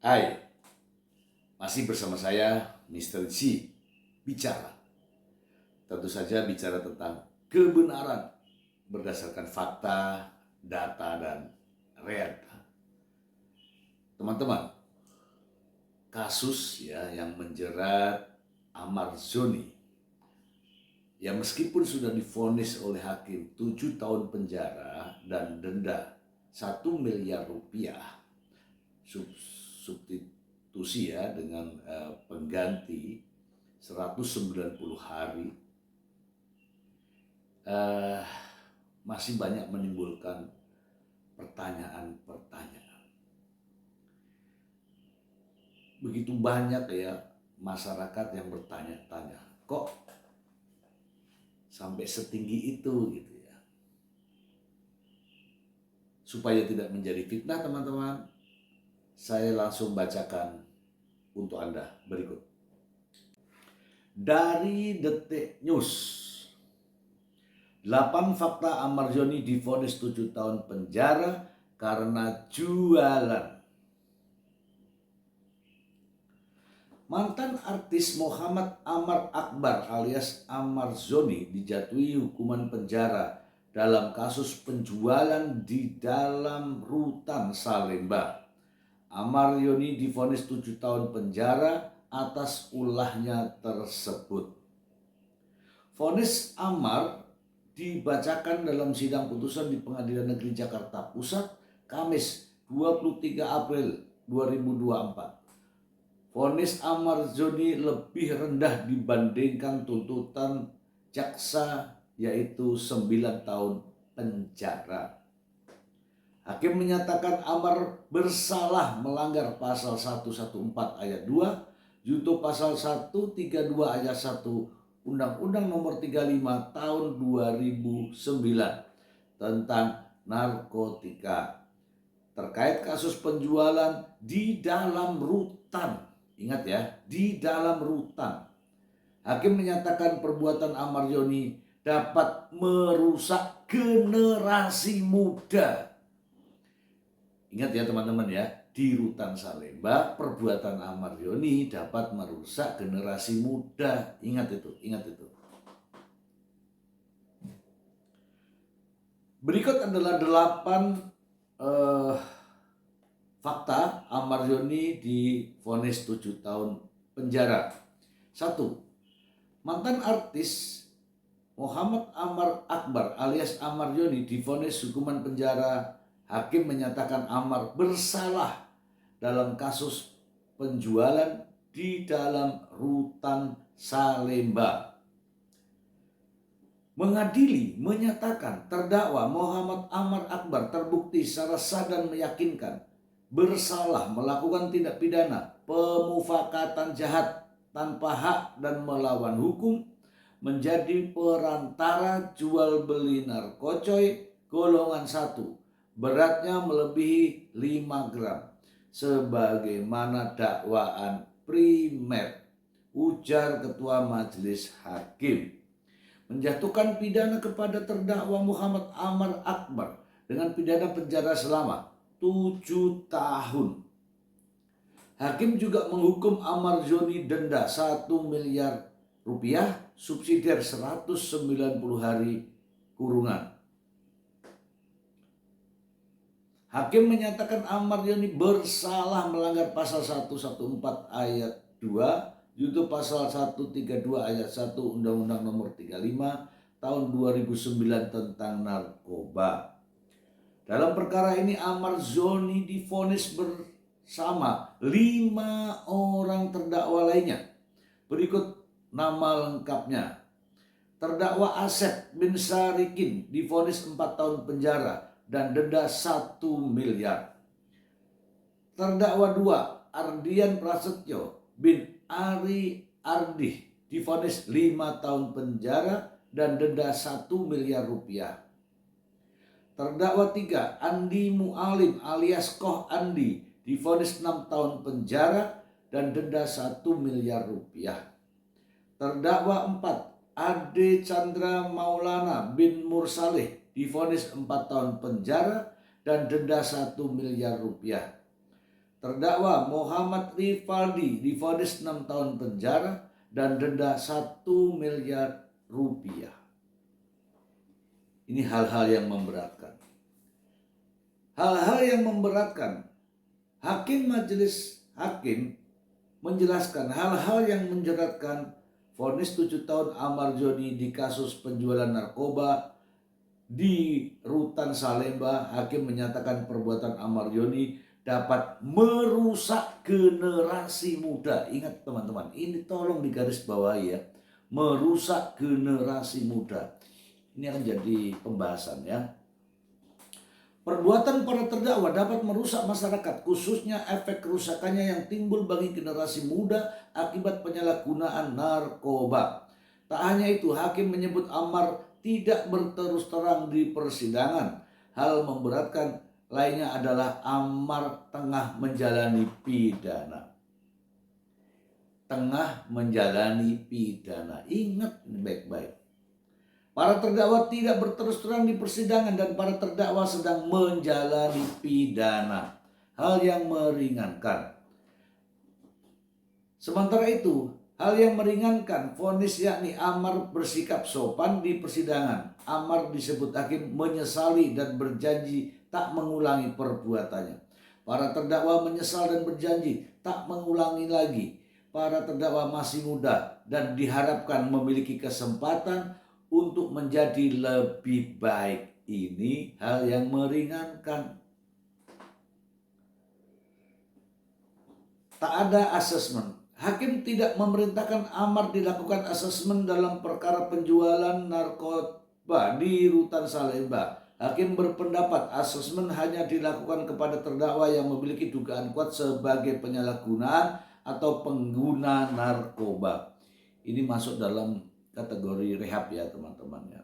Hai, masih bersama saya Mr. C. Bicara. Tentu saja bicara tentang kebenaran berdasarkan fakta, data, dan realita. Teman-teman, kasus yang menjerat Ahmad Zoni, yang meskipun sudah divonis oleh hakim 7 tahun penjara dan denda 1 miliar rupiah substitusi dengan pengganti 190 hari, masih banyak menimbulkan pertanyaan-pertanyaan. Begitu banyak masyarakat yang bertanya-tanya, kok sampai setinggi itu gitu ya. Supaya tidak menjadi fitnah teman-teman, saya langsung bacakan untuk Anda berikut. Dari Detik News, 8 fakta Ahmad Zoni divonis 7 tahun penjara karena jualan. Mantan artis Muhammad Amar Akbar alias Ahmad Zoni dijatuhi hukuman penjara dalam kasus penjualan di dalam rutan Salemba. Ahmad Zoni divonis 7 tahun penjara atas ulahnya tersebut. Vonis Ahmad dibacakan dalam sidang putusan di Pengadilan Negeri Jakarta Pusat Kamis 23 April 2024. Vonis Ahmad Zoni lebih rendah dibandingkan tuntutan jaksa, yaitu 9 tahun penjara. Hakim menyatakan Amar bersalah melanggar pasal 114 ayat 2, junto pasal 132 ayat 1 Undang-Undang Nomor 35 Tahun 2009 tentang narkotika terkait kasus penjualan di dalam rutan. Ingat ya, di dalam rutan. Hakim menyatakan perbuatan Ahmad Zoni dapat merusak generasi muda. Ingat ya teman-teman ya, di rutan Salemba perbuatan Ahmad Zoni dapat merusak generasi muda. Ingat itu, ingat itu. Berikut adalah 8 fakta Ahmad Zoni divonis 7 tahun penjara. 1. Mantan artis Muhammad Amar Akbar alias Ahmad Zoni divonis hukuman penjara. Hakim menyatakan Amar bersalah dalam kasus penjualan di dalam rutan Salemba. Mengadili menyatakan terdakwa Muhammad Amar Akbar terbukti secara sah dan meyakinkan bersalah melakukan tindak pidana pemufakatan jahat tanpa hak dan melawan hukum, menjadi perantara jual beli narkocoy golongan 1, beratnya melebihi 5 gram, sebagaimana dakwaan primer, ujar Ketua Majelis Hakim. Menjatuhkan pidana kepada terdakwa Muhammad Amar Akbar dengan pidana penjara selama 7 tahun. Hakim juga menghukum Ahmad Zoni denda 1 miliar rupiah, subsidiar 190 hari kurungan. Hakim menyatakan Ahmad Zoni bersalah melanggar pasal 114 ayat 2, junto pasal 132 ayat 1 Undang-Undang Nomor 35 Tahun 2009 tentang narkoba. Dalam perkara ini Ahmad Zoni divonis bersama 5 orang terdakwa lainnya. Berikut nama lengkapnya. Terdakwa Asep bin Sarikin divonis 4 tahun penjara dan denda 1 miliar. Terdakwa 2 Ardian Prasetyo bin Ari Ardih divonis 5 tahun penjara dan denda 1 miliar rupiah. Terdakwa 3 Andi Mualim alias Koh Andi divonis 6 tahun penjara dan denda 1 miliar rupiah. Terdakwa 4 Ade Chandra Maulana bin Mursaleh divonis 4 tahun penjara dan denda 1 miliar rupiah. Terdakwa Muhammad Rivaldi divonis 6 tahun penjara dan denda 1 miliar rupiah. Ini hal-hal yang memberatkan. Hal-hal yang memberatkan. Majelis hakim menjelaskan hal-hal yang menjeratkan vonis 7 tahun Ahmad Joni di kasus penjualan narkoba di Rutan Salemba. Hakim menyatakan perbuatan Ahmad Joni dapat merusak generasi muda. Ingat teman-teman, ini tolong digarisbawahi ya. Merusak generasi muda. Ini akan jadi pembahasan ya. Perbuatan para terdakwa dapat merusak masyarakat, khususnya efek kerusakannya yang timbul bagi generasi muda akibat penyalahgunaan narkoba. Tak hanya itu, hakim menyebut Ammar tidak berterus terang di persidangan. Hal memberatkan lainnya adalah Ammar tengah menjalani pidana. Ingat ini baik-baik. Para terdakwa tidak berterus terang di persidangan dan para terdakwa sedang menjalani pidana. Hal yang meringankan. Sementara itu, hal yang meringankan vonis yakni Ammar bersikap sopan di persidangan. Ammar disebut hakim menyesali dan berjanji tak mengulangi perbuatannya. Para terdakwa menyesal dan berjanji tak mengulangi lagi. Para terdakwa masih muda dan diharapkan memiliki kesempatan untuk menjadi lebih baik. Ini hal yang meringankan. Tak ada asesmen. Hakim tidak memerintahkan Ammar dilakukan asesmen dalam perkara penjualan narkoba di Rutan Salemba. Hakim berpendapat asesmen hanya dilakukan kepada terdakwa yang memiliki dugaan kuat sebagai penyalahgunaan atau pengguna narkoba. Ini masuk dalam kategori rehab ya teman-teman ya.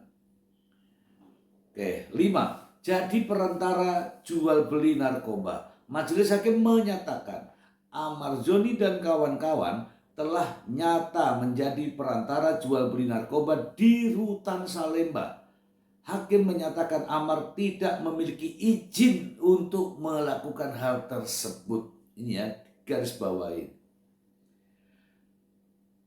Oke, 5. Jadi perantara jual beli narkoba. Majelis hakim menyatakan Ammar Joni dan kawan-kawan telah nyata menjadi perantara jual beli narkoba di Rutan Salemba. Hakim menyatakan Ammar tidak memiliki izin untuk melakukan hal tersebut. Ini ya, garis bawahi.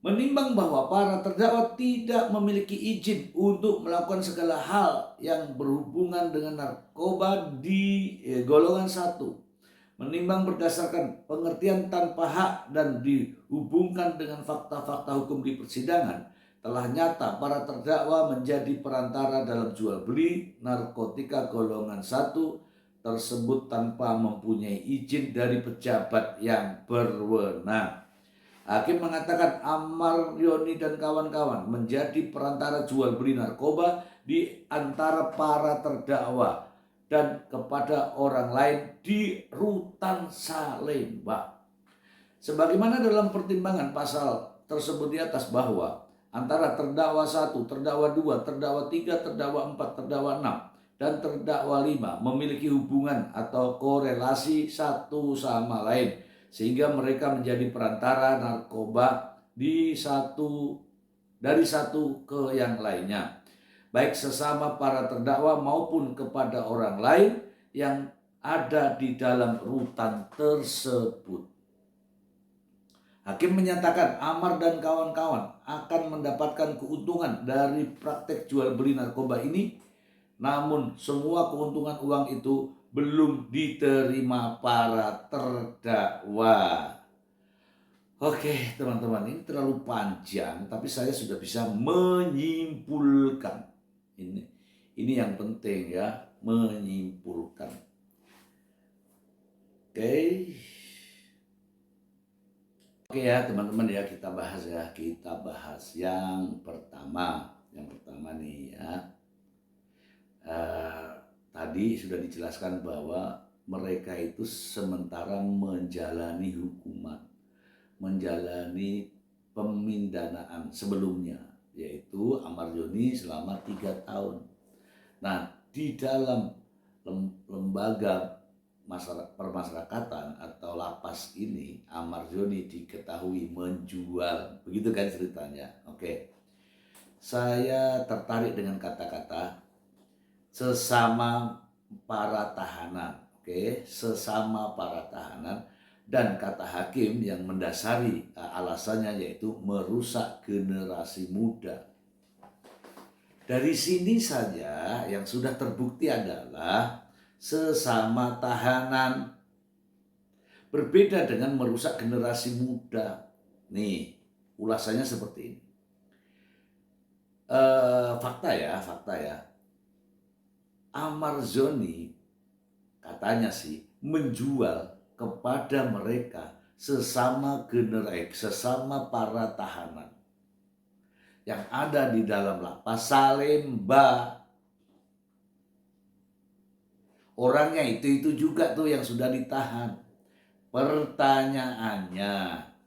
Menimbang bahwa para terdakwa tidak memiliki izin untuk melakukan segala hal yang berhubungan dengan narkoba di golongan 1. Menimbang berdasarkan pengertian tanpa hak dan dihubungkan dengan fakta-fakta hukum di persidangan, telah nyata para terdakwa menjadi perantara dalam jual beli narkotika golongan 1 tersebut tanpa mempunyai izin dari pejabat yang berwenang. Hakim mengatakan Ammar Joni dan kawan-kawan menjadi perantara jual beli narkoba di antara para terdakwa dan kepada orang lain di Rutan Salemba. Sebagaimana dalam pertimbangan pasal tersebut di atas bahwa antara terdakwa 1, terdakwa 2, terdakwa 3, terdakwa 4, terdakwa 6, dan terdakwa 5 memiliki hubungan atau korelasi satu sama lain, sehingga mereka menjadi perantara narkoba dari satu ke yang lainnya, baik sesama para terdakwa maupun kepada orang lain yang ada di dalam rutan tersebut. Hakim menyatakan Ammar dan kawan-kawan akan mendapatkan keuntungan dari praktek jual beli narkoba ini, namun semua keuntungan uang itu belum diterima para terdakwa. Oke teman-teman, ini terlalu panjang tapi saya sudah bisa menyimpulkan. Ini yang penting ya, menyimpulkan. Oke ya teman-teman ya, kita bahas yang pertama. Nih ya. Tadi sudah dijelaskan bahwa mereka itu sementara menjalani hukuman, menjalani pemindanaan sebelumnya, yaitu Ammar Joni selama 3 tahun. Nah, di dalam lembaga permasyarakatan atau lapas ini, Ammar Joni diketahui menjual, begitu kan ceritanya. Oke, saya tertarik dengan kata-kata sesama para tahanan, sesama para tahanan, Dan kata hakim yang mendasari alasannya yaitu merusak generasi muda. Dari sini saja yang sudah terbukti adalah sesama tahanan berbeda dengan merusak generasi muda. Nih, ulasannya seperti ini. Fakta ya. Amar Zoni katanya sih menjual kepada mereka sesama para tahanan yang ada di dalam lapas Salemba. Orangnya itu juga tuh yang sudah ditahan. Pertanyaannya,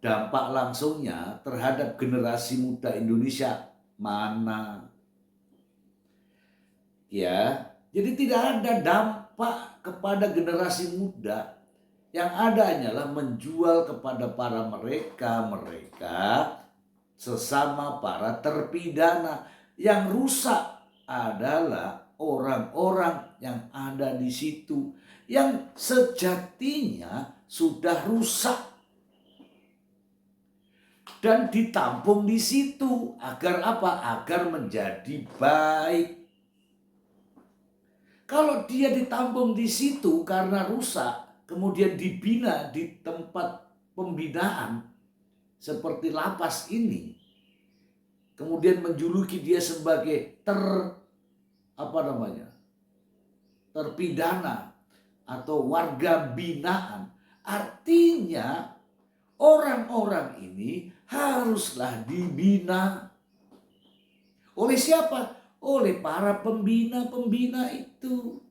dampak langsungnya terhadap generasi muda Indonesia mana? Ya, jadi tidak ada dampak kepada generasi muda. Yang ada hanyalah menjual kepada mereka sesama para terpidana. Yang rusak adalah orang-orang yang ada di situ, yang sejatinya sudah rusak dan ditampung di situ agar apa? Agar menjadi baik. Kalau dia ditampung di situ karena rusak, kemudian dibina di tempat pembinaan seperti lapas ini, kemudian menjuluki dia sebagai terpidana atau warga binaan, artinya orang-orang ini haruslah dibina. Oleh siapa? Oleh para pembina-pembina itu.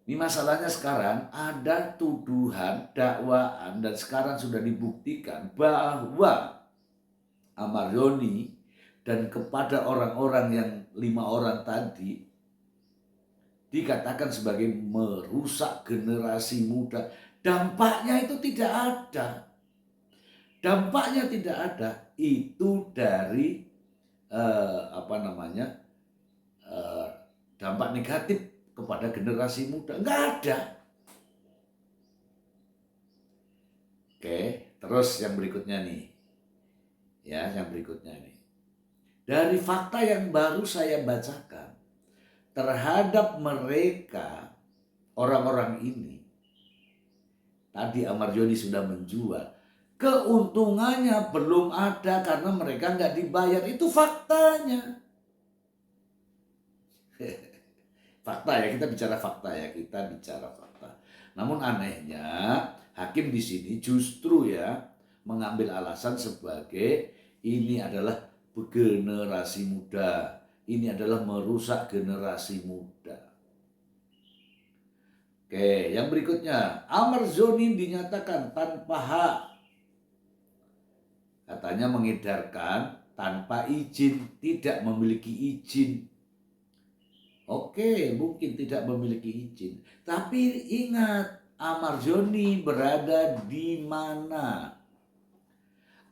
Ini masalahnya sekarang ada tuduhan, dakwaan, dan sekarang sudah dibuktikan bahwa Amar Zoni dan kepada orang-orang yang 5 orang tadi dikatakan sebagai merusak generasi muda. Dampaknya itu tidak ada. Dampaknya tidak ada. Itu dari dampak negatif kepada generasi muda. Enggak ada. Oke, terus yang berikutnya nih. Ya, yang berikutnya nih. Dari fakta yang baru saya bacakan terhadap mereka, orang-orang ini, tadi Amar Zoni sudah menjual, keuntungannya belum ada karena mereka nggak dibayar. Itu faktanya. Fakta ya, kita bicara fakta. Namun anehnya hakim di sini justru ya mengambil alasan sebagai ini adalah generasi muda. Ini adalah merusak generasi muda. Oke, yang berikutnya, Amar Zoni dinyatakan tanpa hak. Katanya mengedarkan tanpa izin, tidak memiliki izin. Oke, mungkin tidak memiliki izin. Tapi ingat, Amar Zoni berada di mana?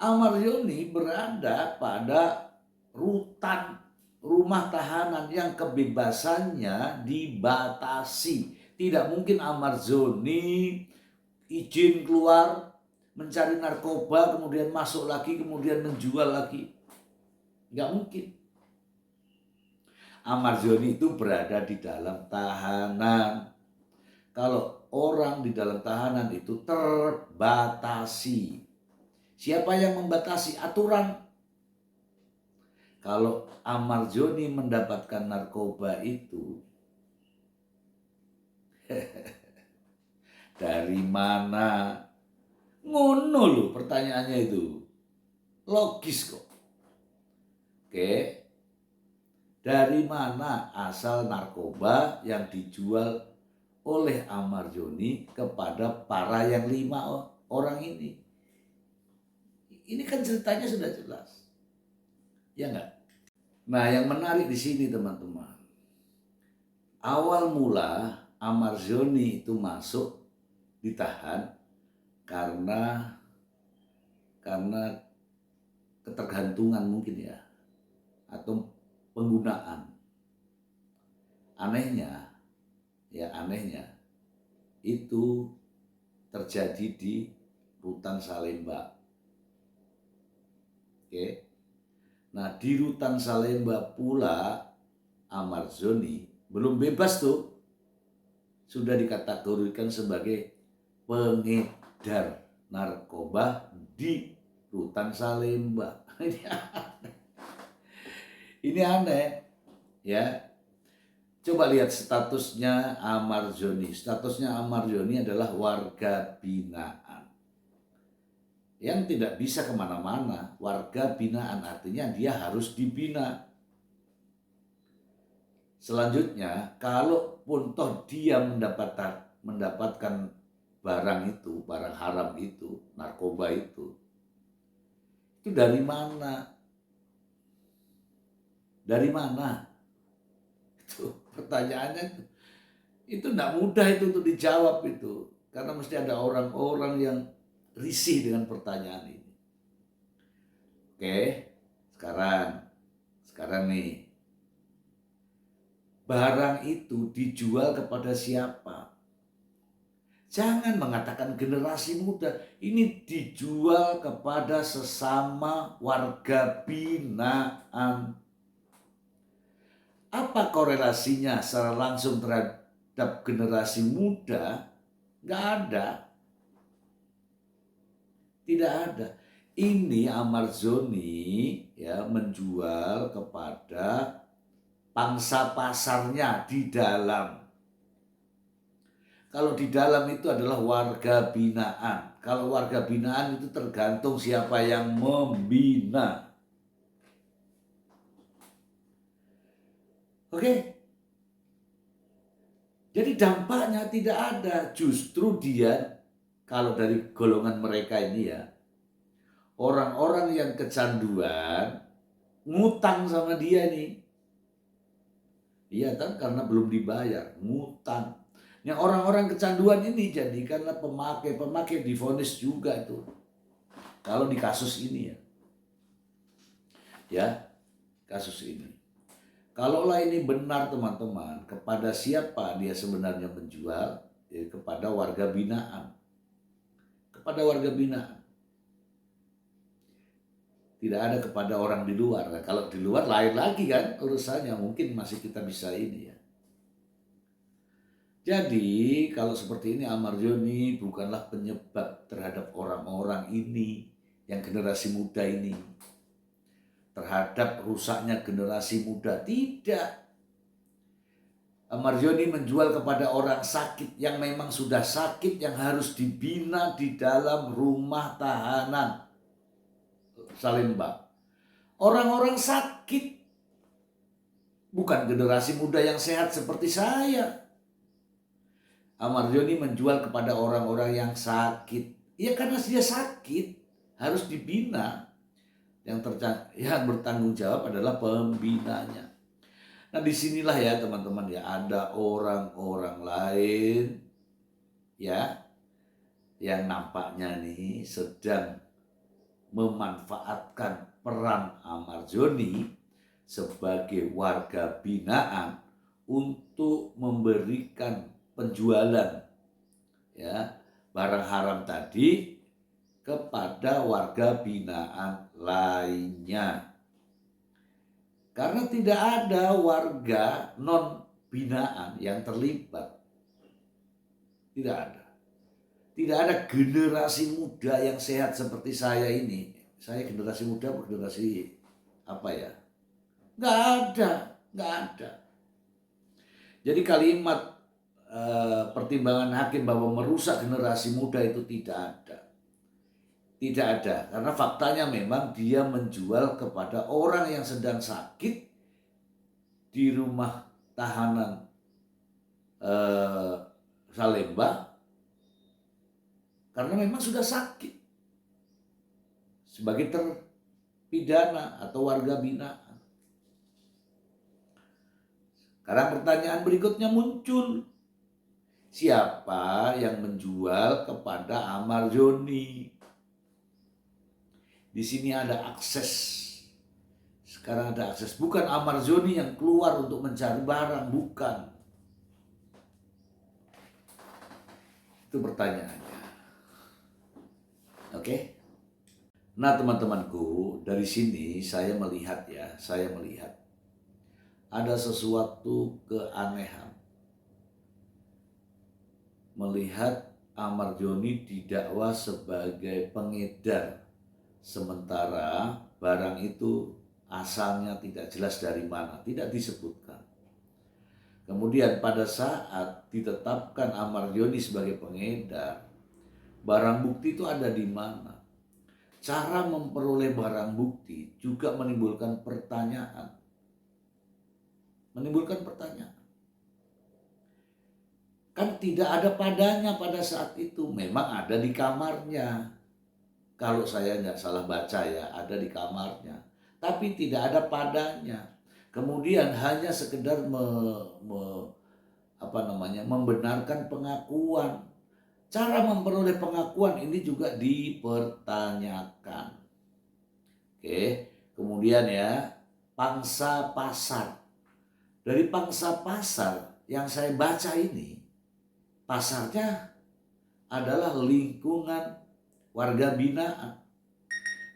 Amar Zoni berada pada rutan rumah tahanan yang kebebasannya dibatasi. Tidak mungkin Amar Zoni izin keluar mencari narkoba, kemudian masuk lagi, kemudian menjual lagi. Nggak mungkin. Amar Zoni itu berada di dalam tahanan. Kalau orang di dalam tahanan itu terbatasi. Siapa yang membatasi? Aturan. Kalau Amar Zoni mendapatkan narkoba itu dari mana? Ngono loh pertanyaannya itu. Logis kok. Oke. Dari mana asal narkoba yang dijual oleh Amar Zoni kepada para yang 5 orang ini? Ini kan ceritanya sudah jelas. Ya enggak? Nah, yang menarik di sini teman-teman. Awal mula Amar Zoni itu masuk ditahan karena ketergantungan mungkin ya, atau penggunaan. Anehnya itu terjadi di Rutan Salemba. Oke. Nah, di Rutan Salemba pula Ahmad Zoni belum bebas tuh. Sudah dikategorikan sebagai pengedar narkoba di Rutan Salemba. Ini aneh ya. Coba lihat statusnya Ahmad Zoni. Statusnya Ahmad Zoni adalah warga binaan yang tidak bisa kemana-mana. Warga binaan artinya dia harus dibina. Selanjutnya, kalaupun toh dia mendapatkan barang itu, barang haram itu, narkoba itu dari mana? Dari mana? Itu pertanyaannya itu tidak mudah itu untuk dijawab itu, karena mesti ada orang-orang yang risih dengan pertanyaan ini. Oke, sekarang nih, barang itu dijual kepada siapa? Jangan mengatakan generasi muda, ini dijual kepada sesama warga binaan. Apa korelasinya secara langsung terhadap generasi muda? Nggak ada. Tidak ada. Ini Ahmad Zoni ya menjual kepada pangsa pasarnya di dalam. Kalau di dalam itu adalah warga binaan. Kalau warga binaan itu tergantung siapa yang membina. Oke? Jadi dampaknya tidak ada. Justru dia, kalau dari golongan mereka ini ya, orang-orang yang kecanduan, ngutang sama dia nih. Iya kan, karena belum dibayar, ngutang. Yang orang-orang kecanduan ini jadikanlah pemakai divonis juga itu. Kalau di kasus ini ya. Ya, kasus ini. Kalaulah ini benar teman-teman, kepada siapa dia sebenarnya menjual? Ya, kepada warga binaan. Kepada warga binaan. Tidak ada kepada orang di luar. Nah, kalau di luar lain lagi kan urusannya, mungkin masih kita bisa ini ya. Jadi kalau seperti ini Ahmad Zoni bukanlah penyebab terhadap orang-orang ini yang generasi muda ini. Terhadap rusaknya generasi muda, tidak. Ahmad Zoni menjual kepada orang sakit yang memang sudah sakit, yang harus dibina di dalam rumah tahanan Salemba. Orang-orang sakit, bukan generasi muda yang sehat seperti saya. Ahmad Zoni menjual kepada orang-orang yang sakit. Ya karena dia sakit, harus dibina. Yang bertanggung jawab adalah pembinanya. Nah disinilah ya teman-teman ya, ada orang-orang lain ya yang nampaknya nih sedang memanfaatkan peran Ahmad Zoni sebagai warga binaan untuk memberikan penjualan ya barang haram tadi kepada warga binaan lainnya. Karena tidak ada warga non binaan yang terlibat. Tidak ada. Tidak ada generasi muda yang sehat seperti saya ini. Saya generasi muda atau generasi apa ya? Nggak ada. Nggak ada. Jadi kalimat pertimbangan hakim bahwa merusak generasi muda itu tidak ada. Tidak ada, karena faktanya memang dia menjual kepada orang yang sedang sakit di rumah tahanan Salemba, karena memang sudah sakit sebagai terpidana atau warga binaan. Sekarang pertanyaan berikutnya muncul. Siapa yang menjual kepada Ahmad Zoni? Di sini ada akses. Sekarang ada akses. Bukan Ahmad Zoni yang keluar untuk mencari barang, bukan. Itu pertanyaannya. Oke. Nah, teman-temanku, dari sini saya melihat ada sesuatu keanehan. Melihat Ahmad Joni didakwa sebagai pengedar, sementara barang itu asalnya tidak jelas dari mana, tidak disebutkan. Kemudian pada saat ditetapkan Ahmad Joni sebagai pengedar, barang bukti itu ada di mana? Cara memperoleh barang bukti juga menimbulkan pertanyaan. Kan tidak ada padanya pada saat itu. Memang ada di kamarnya. Kalau saya nggak salah baca ya, ada di kamarnya. Tapi tidak ada padanya. Kemudian hanya sekedar membenarkan pengakuan. Cara memperoleh pengakuan ini juga dipertanyakan. Oke, kemudian ya, pangsa pasar. Dari pangsa pasar yang saya baca ini, pasarnya adalah lingkungan warga binaan.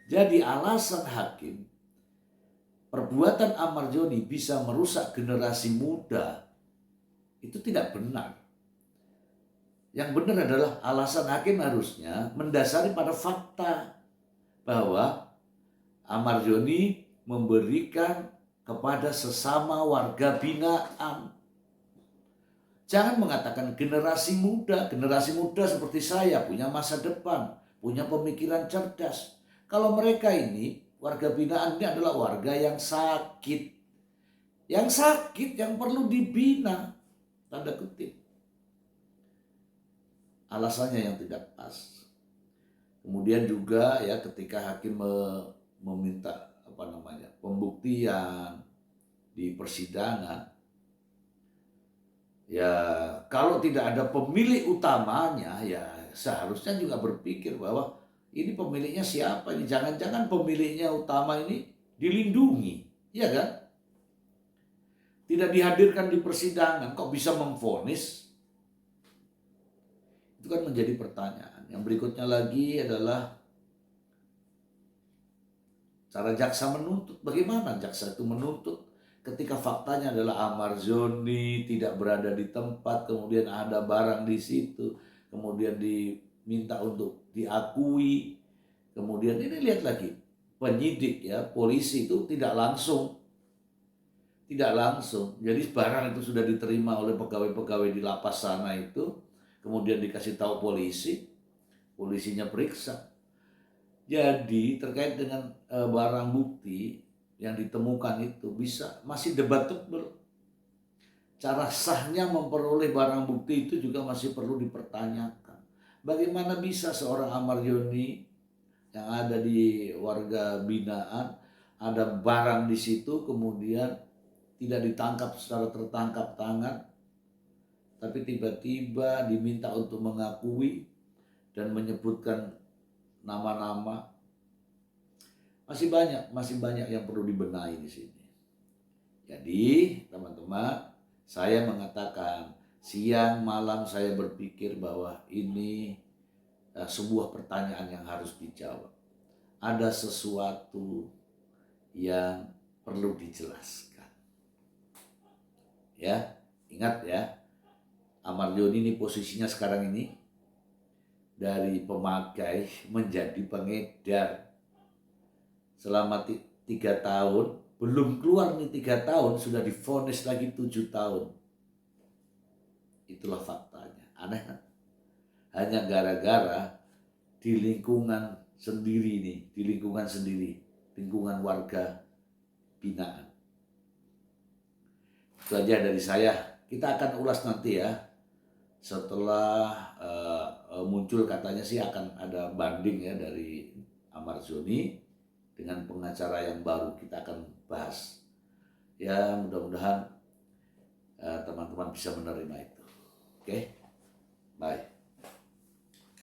Jadi alasan hakim, perbuatan Ahmad Joni bisa merusak generasi muda, itu tidak benar. Yang benar adalah alasan hakim harusnya mendasari pada fakta bahwa Ahmad Joni memberikan kepada sesama warga binaan. Jangan mengatakan generasi muda seperti saya punya masa depan, punya pemikiran cerdas. Kalau mereka ini, warga binaan ini adalah warga yang sakit. Yang perlu dibina, tanda kutip. Alasannya yang tidak pas. Kemudian juga ya ketika hakim meminta pembuktian di persidangan, ya kalau tidak ada pemilik utamanya, ya seharusnya juga berpikir bahwa ini pemiliknya siapa ini, jangan-jangan pemiliknya utama ini dilindungi, ya kan? Tidak dihadirkan di persidangan, kok bisa memvonis? Itu kan menjadi pertanyaan. Yang berikutnya lagi adalah cara jaksa menuntut. Bagaimana jaksa itu menuntut ketika faktanya adalah Ahmad Joni tidak berada di tempat, kemudian ada barang di situ, kemudian diminta untuk diakui. Kemudian ini lihat lagi, penyidik ya, polisi itu tidak langsung. Jadi barang itu sudah diterima oleh pegawai-pegawai di lapas sana itu, kemudian dikasih tahu polisinya periksa. Jadi terkait dengan barang bukti yang ditemukan itu masih debatable. Cara sahnya memperoleh barang bukti itu juga masih perlu dipertanyakan. Bagaimana bisa seorang Ahmad Joni yang ada di warga binaan, ada barang di situ, kemudian tidak ditangkap secara tertangkap tangan, tapi tiba-tiba diminta untuk mengakui dan menyebutkan nama-nama. Masih banyak yang perlu dibenahi di sini. Jadi, teman-teman, saya mengatakan siang malam saya berpikir bahwa ini sebuah pertanyaan yang harus dijawab. Ada sesuatu yang perlu dijelaskan. Ya, ingat ya. Ahmad Joni ini posisinya sekarang ini dari pemakai menjadi pengedar selama 3 tahun, belum keluar nih 3 tahun sudah divonis lagi 7 tahun. Itulah faktanya. Aneh kan? Hanya gara-gara di lingkungan sendiri, lingkungan warga binaan. Itu aja dari saya. Kita akan ulas nanti ya. Setelah muncul katanya sih akan ada banding ya dari Ahmad Joni dengan pengacara yang baru, kita akan bahas. Ya mudah-mudahan teman-teman bisa menerima itu. Oke, bye.